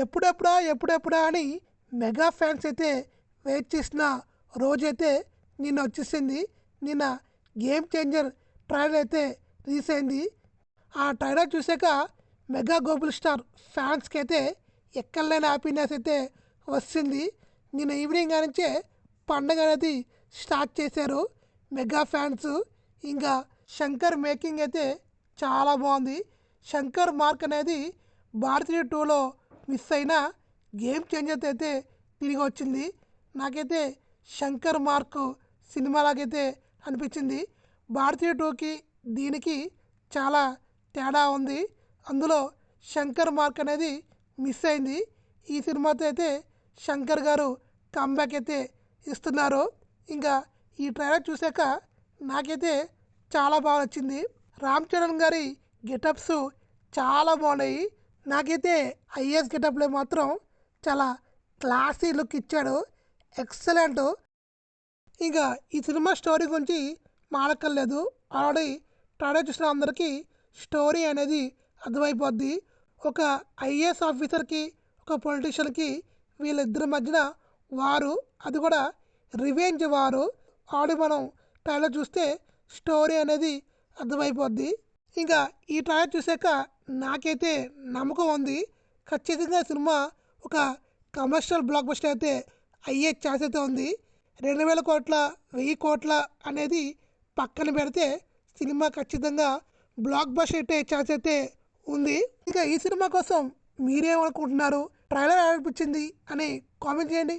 ఎప్పుడెప్పుడా అని mega fans అయితే వెయిట్ చేసిన రోజైతే నిన్న వచ్చేసింది. నిన్న గేమ్ చేంజర్ ట్రైలర్ అయితే రిలీజ్ అయింది. ఆ ట్రైలర్ చూసాక మెగా గ్లోబల్ స్టార్ ఫ్యాన్స్కి అయితే ఎక్కడలేని హ్యాపీనెస్ అయితే వచ్చింది. నిన్న ఈవినింగ్ నుంచే పండుగ అనేది స్టార్ట్ చేశారు మెగా ఫ్యాన్స్. ఇంకా శంకర్ మేకింగ్ అయితే చాలా బాగుంది. శంకర్ మార్క్ అనేది భారతీయ 2లో మిస్ అయిన గేమ్ చేంజర్ అయితే తిరిగి వచ్చింది. నాకైతే శంకర్ మార్క్ సినిమాలాగైతే అనిపించింది. భారతీయ 2కి దీనికి చాలా తేడా ఉంది. అందులో శంకర్ మార్క్ అనేది మిస్ అయింది. ఈ సినిమాతో అయితే శంకర్ గారు కంబ్యాక్ అయితే ఇస్తున్నారు. ఇంకా ఈ ట్రైలర్ చూశాక నాకైతే చాలా బాగా నచ్చింది. రామ్ చరణ్ గారి గెటప్స్ చాలా బాగున్నాయి. నాకైతే ఐఏఎస్ గెటప్లో మాత్రం చాలా క్లాసీ లుక్ ఇచ్చాడు. ఎక్సలెంట్. ఇంకా ఈ సినిమా స్టోరీ గురించి మాడక్కర్లేదు. ఆల్రెడీ ట్రైలర్ చూసిన అందరికీ స్టోరీ అనేది అర్థమైపోద్ది. ఒక ఐఏఎస్ ఆఫీసర్కి ఒక పొలిటీషియన్కి వీళ్ళిద్దరి మధ్యన వారు, అది కూడా రివెంజ్ వారు. ఆల్రెడీ మనం ట్రైలర్ చూస్తే స్టోరీ అనేది అర్థమైపోద్ది. ఇంకా ఈ ట్రైలర్ చూసాక నాకైతే నమ్మకం ఉంది, ఖచ్చితంగా సినిమా ఒక కమర్షియల్ బ్లాక్ బస్టర్ అయితే అయ్యే ఛాన్స్ అయితే ఉంది. 2,000 కోట్ల 1000 కోట్ల అనేది పక్కన పెడితే సినిమా ఖచ్చితంగా బ్లాక్ బస్టర్ అయితే ఛాన్స్ అయితే ఉంది. ఇంకా ఈ సినిమా కోసం మీరేమనుకుంటున్నారు, ట్రైలర్ అనిపించింది అని కామెంట్ చేయండి.